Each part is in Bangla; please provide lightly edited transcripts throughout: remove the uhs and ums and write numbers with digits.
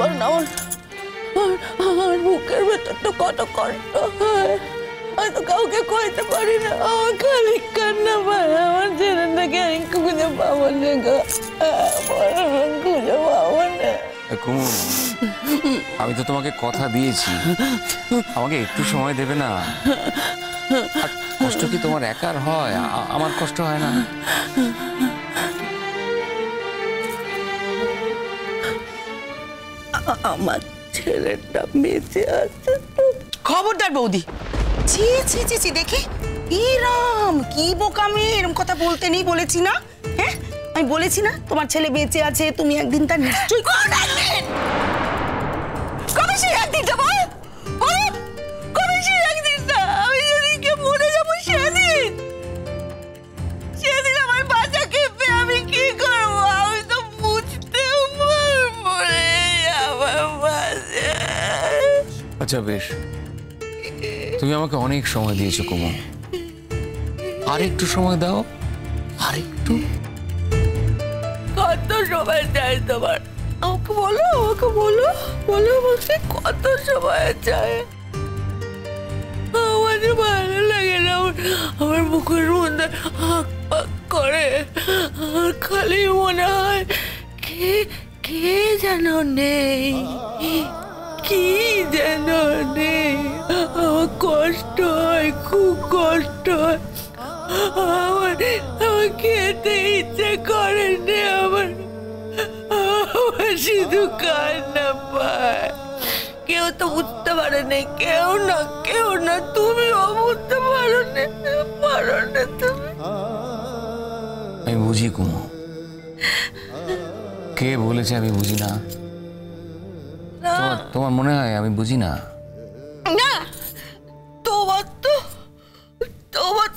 কারণ আমার বুকের ভেতরটা কত কষ্ট হয়, হয়তো কাউকে কইতে পারি না। আমার খালি কান্না পায়, আমার ছেলেটাকে আমি খুঁজে পাবো না গো, খুঁজে পাবো না। আমি তো তোমাকে কথা দিয়েছি, আমাকে একটু সময় দেবে না? কষ্ট কি তোমার একার হয়? আমার কষ্ট হয় না? আমার ছেলেটা বেঁচে আছে তো। খবরদার বৌদি, ছি ছি ছি ছি, দেখি এরম কি বোকামি, এরম কথা বলতে নেই বলেছি না? হ্যাঁ, আমি বলেছি না তোমার ছেলে বেঁচে আছে, তুমি একদিন তার নিশ্চয়ই কবে সেই একদিনটা বল, কবে সেই একদিনটা? আমি যেদিনকে মরে যাবো সেদিন আমার বাচ্চাকে পেয়ে আমি কি করবো? আমি তো বুঝতেও পারবো রে আমার বাচ্চা। আচ্ছা বেশ, তুমি আমাকে অনেক সময় দিয়েছো কুমু, আর একটু সময় দাও, আর একটু। কত সময় চাই তোমার? আমাকে বলো, আমাকে বলো, বলো আমাকে কত সময় চাই? আমার ভালো লাগে না, আমার বুকের মধ্যে হাঁক পাক করে, আমার খালি মনে হয় কে কে যেন নেই, কি যেন নেই। আমার কষ্ট হয়, খুব কষ্ট হয়, আমার খেতে ইচ্ছে করে না, আমার শুধু কান্না পায়। কেউ তো বুঝতে পারে না, কেউ না, তুমিও বুঝতে পারো না তুমি। আমি বুঝি কুমু, কে বলেছে আমি বুঝি না? তোমার মনে হয় আমি বুঝি না? না, তোমার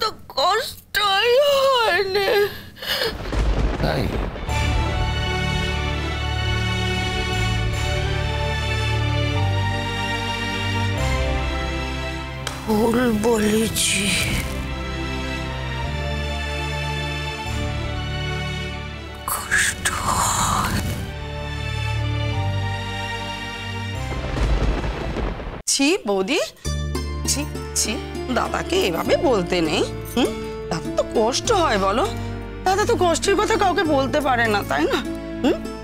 তো কষ্টই হয় না। তাই? ভুল বলেছি। কষ্ট হয়। ছি বৌদি, ছি ছি, দাদাকে এভাবে বলতে নেই। দাদা তো কষ্ট হয়, বলো? দাদা তো কষ্টের কথা কাউকে বলতে পারে না, তাই না?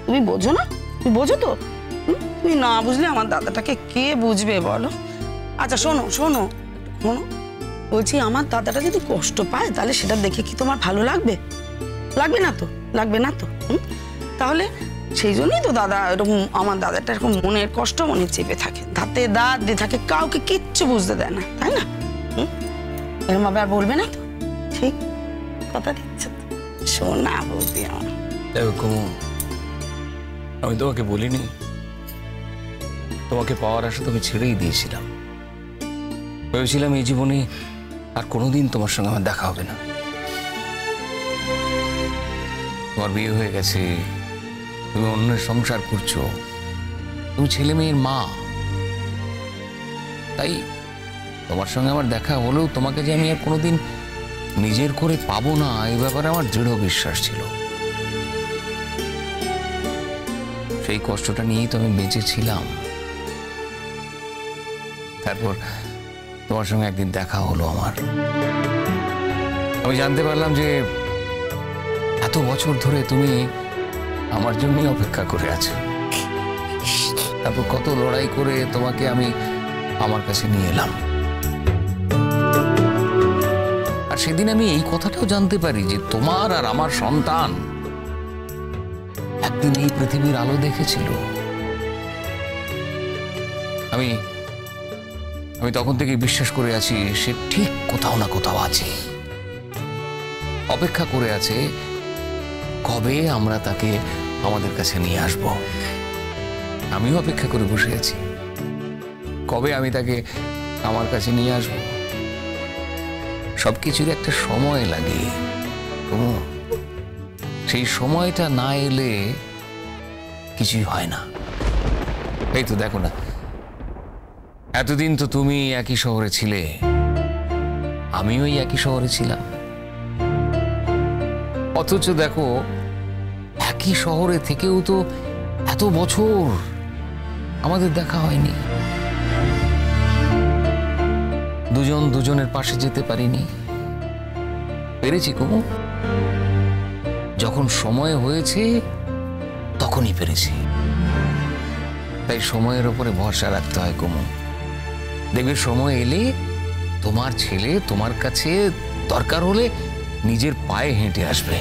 তুমি বোঝো না? তুমি বোঝো তো? তুমি না বুঝলে আমার দাদাটাকে কে বুঝবে বলো? আচ্ছা শোনো শোনো শোনো, বলছি আমার দাদাটা যদি কষ্ট পায় তাহলে সেটা দেখে কি তোমার ভালো লাগবে? লাগবে না তো, লাগবে না তো। তাহলে সেই জন্যই তো দাদা এরকম, আমার দাদাটা এরকম মনের কষ্ট মনে চেপে থাকে, দাঁতে দাঁত দিয়ে থাকে, কাউকে কিচ্ছু বুঝতে দেয় না, তাই না? এরকম ভাবে আর বলবে না তো? ঠিক কথা দিচ্ছে তো, শোনা বলতে আমার। দেখো কুমু, আমি তোমাকে বলিনি, তোমাকে পাওয়ার আশা তুমি ছেড়েই দিয়েছিলাম। ভেবেছিলাম এই জীবনে আর কোনোদিন তোমার সঙ্গে আমার দেখা হবে না। তোমার বিয়ে হয়ে গেছে, তুমি অন্যের সংসার করছো, তুমি ছেলে মেয়ের মা, তাই তোমার সঙ্গে আমার দেখা হলেও তোমাকে যে আমি আর কোনোদিন নিজের করে পাবো না এই ব্যাপারে আমার দৃঢ় বিশ্বাস ছিল। সেই কষ্টটা নিয়েই তো আমি বেঁচেছিলাম। তারপর তোমার সঙ্গে একদিন দেখা হলো আমার, আমি জানতে পারলাম যে এত বছর ধরে তুমি আমার জন্যই অপেক্ষা করে আছো। তারপর কত লড়াই করে তোমাকে আমি আমার কাছে নিয়ে এলাম। আর সেদিন আমি এই কথাটাও জানতে পারি যে তোমার আর আমার সন্তান একদিন এই পৃথিবীর আলো দেখেছিল। আমি তখন থেকে বিশ্বাস করে আছি সে ঠিক কোথাও না কোথাও আছে, অপেক্ষা করে আছে কবে আমরা তাকে আমাদের কাছে নিয়ে আসব। আমিও অপেক্ষা করে বসে আছি কবে আমি তাকে আমার কাছে নিয়ে আসব। সবকিছুর একটা সময় লাগে, সেই সময়টা না এলে কিছুই হয় না। এই তো দেখো না, এতদিন তো তুমি একই শহরে ছিলে, আমিও একই শহরে ছিলাম, অথচ দেখো একই শহরে থেকেও তো এত বছর আমাদের দেখা হয়নি, দুজন দুজনের পাশে যেতে পারিনি। পেরেছি কুমু, যখন সময় হয়েছে তখনই পেরেছি। তাই সময়ের উপরে ভরসা রাখতে হয় কুমু। দেখবে সময় এলে তোমার ছেলে তোমার কাছে দরকার হলে নিজের পায়ে হেঁটে আসবে।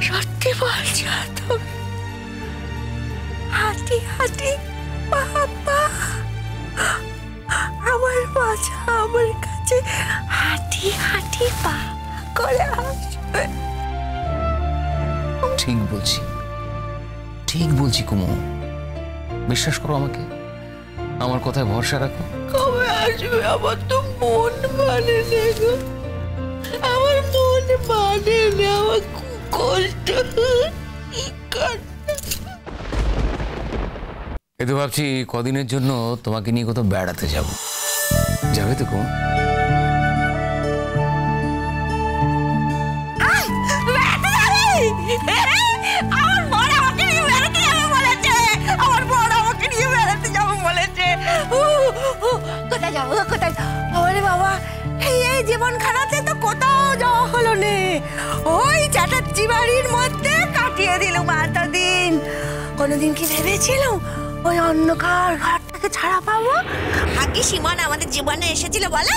সত্যি বলছো তুমি? হাঁটি হাঁটি বাবা, আমার বাচ্চা আমার কাছে হাঁটি হাঁটি পা করে আসবে। ঠিক বলছি, ঠিক বলছি কুমু, বিশ্বাস করো আমাকে, আমার কথায় ভরসা রাখো। কবে আসবে? আমার তো মন মানে না গো, আমার মন মানে না, আমার খুব কষ্ট। কি করতে? এ তো ভাবছি কদিনের জন্য তোমাকে নিয়ে কোথাও বেড়াতে যাব। যাবে তো কুমু? আমার বড় আমাকে নিয়ে বেড়াতে যাবে বলেছে, আমার বড় আমাকে নিয়ে বেড়াতে যাবো বলেছে। কোথায় যাবো কোথায়? ওরে বাবা, এই জীবন খানাতে তো কোথাও যাওয়া হলো নে, ওই চ্যাটার্জি বাড়ির মধ্যে কাটিয়ে দিলুম এতদিন। কোনোদিন কি ভেবেছিলাম ওই অন্ধকার ঘর থেকে ছাড়া পাবো? আগে সীমান আমাদের জীবনে এসেছিল বলো,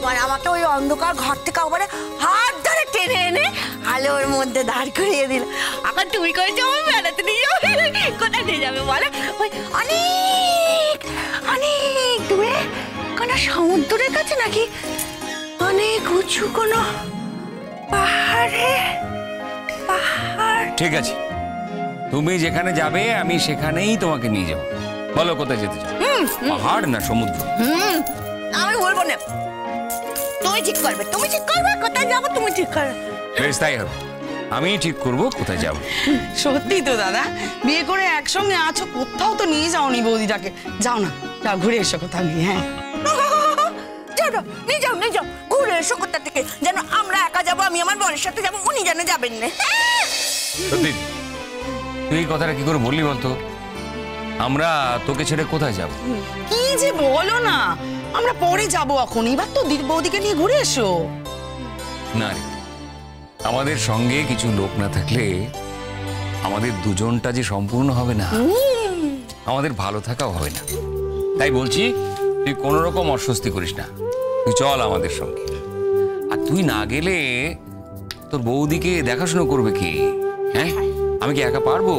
আর আমাকে ওই অন্ধকার ঘর থেকে একবারে হাত ধরে টেনে এনে আলোর মধ্যে দাঁড় করিয়ে দিল। আবার তুমি করেছো আমার বেড়াতে নিয়ে যাবে। কোথায় নিয়ে যাবে বলো? ওই অনেক অনেক দূরে কোনো সমুদ্রের কাছে নাকি অনেক উঁচু কোনো পাহাড়ে। পাহাড় ঠিক আছে, তুমি যেখানে যাবে আমি সেখানেই তোমাকে নিয়ে যাবো। বলো কোথায় যেতে চাও, পাহাড় না সমুদ্র? আমি বলবো না, তুমি ঠিক করবে, তুমি ঠিক করবে কোথায় যাবো, তুমি ঠিক করবে। বেশ, তাই হবে, আমি ঠিক করবো কোথায় যাবো। সত্যি তো দাদা, বিয়ে করে একসঙ্গে আছো, কোথাও তো নিয়ে যাওনি বৌদিটাকে। যাও না, যাও ঘুরে এসো কোথাও গিয়ে। হ্যাঁ যাও নিয়ে যাও, নিয়ে যাও, ঘুরে এসো কোথা থেকে। যেন আমরা একা যাবো, আমি আমার বোনের সাথে যাবো, উনি যেন যাবেন না। সত্যি তুই এই কথাটা কি করে বললি বলতো? আমরা তোকে ছেড়ে কোথায় যাব? কি যে বলো না, আমরা পরে যাবো এখন, এবার তো বৌদিকে নিয়ে ঘুরে এসো। না রে, আমাদের সঙ্গে কিছু লোক না থাকলে আমাদের দুজনটা যে সম্পূর্ণ হবে না, আমাদের ভালো থাকাও হবে না। তাই বলছি তুই কোনো রকম অস্বস্তি করিস না, তুই চল আমাদের সঙ্গে। আর তুই না গেলে তোর বৌদিকে দেখাশোনা করবে কি? হ্যাঁ, আমি কি একা পারবো?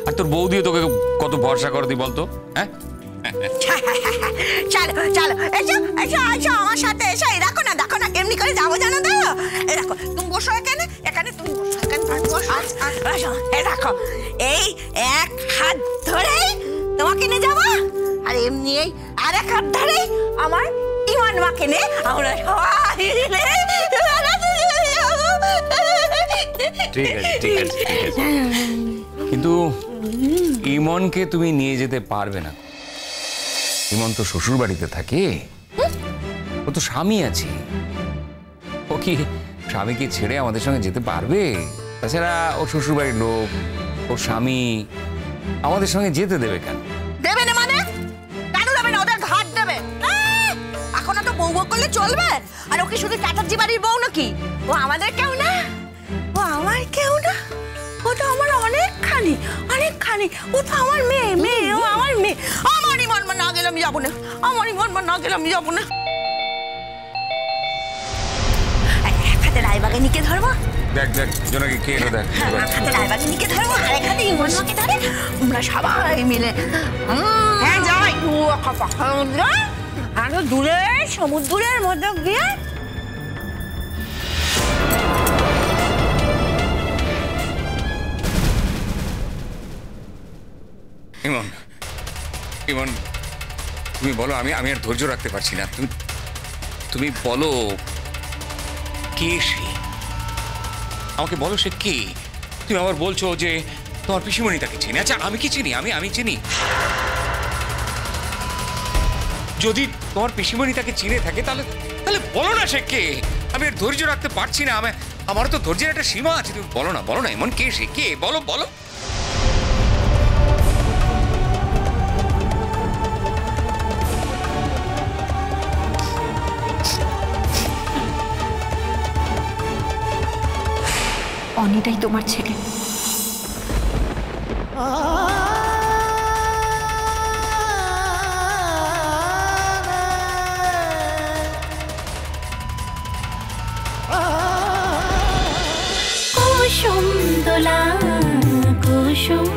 আর তোর বৌদিও তোকে কত ভরসা করে দি বলতো? হ্যাঁ চলো চলো, এসো এসো এসো আমার সাথে এসো। এই দেখো না, দেখো না কেমনি করে যাবো জানো তো? এই দেখো, তুমি বসো এখানে, এখানে তুমি বসো, এখানে তুমি বসো। এই দেখো, এই এক হাত ধরেই তোমাকে নিয়ে যাবো, আর এমনি এই আর এক হাত ধরেই আমার ইমান মাকে নিয়ে আমরা সবাই মিলে ঠিক আছে, ঠিক আছে, ঠিক আছে, কিন্তু ইমনকে তুমি নিয়ে যেতে পারবে না। ইমন তো শ্বশুর বাড়িতে থাকে, ও তো স্বামী আছে, ও কি স্বামীকে ছেড়ে আমাদের সঙ্গে যেতে পারবে? তাছাড়া ওর শ্বশুর বাড়ির লোক, ওর স্বামী আমাদের সঙ্গে যেতে দেবে কেন? দেবে না মানে? কেন দেবে না? ওদের ঘাট দেবে। এখন তো বউ বউ করলে চলবে? আর ওকে শুধু চ্যাটার্জি বাড়ির বউ নাকি? ও আমাদের কেউ না, ও আমার কেউ না, ও তো আমার অনেকখানি অনেকখানি, ও তো আমার মেয়ে, মেয়ে, ও আমার মেয়ে। আমারই মন না গেলে আমি যাবো না, আমারই মন না গেলে আমি যাবো না। এক হাতে রায়বাগানিকে ধরবো, দেখ দেখ জোনাকি কে এলো, দেখ এক হাতে রায়বাগানিকে ধরবো, আর এক হাতে ইমন মাকে ধরে আমরা সবাই মিলে হ্যাঁ যাই। সমুদ্র আরো দূরে, সমুদ্রের মধ্যে গিয়ে ইমন, ইমন তুমি বলো, আমি আর ধৈর্য রাখতে পারছি না। তুমি বলো কে সে, আমাকে বলো সে কে? তুমি আবার বলছো যে তোমার পিসিমণি তাকে চিনি। আচ্ছা আমি কি চিনি? আমি চিনি? যদি তোমার পিসিমণি তাকে চিনে থাকে তাহলে তাহলে বলো না সে কে। আমি আর ধৈর্য রাখতে পারছি না, আমার তো ধৈর্যের একটা সীমা আছে। তুমি বলো না এমন কে সে, কে বলো বলো। অনিতাই তোমার ছেলে। কুসুম দোলা কুসুম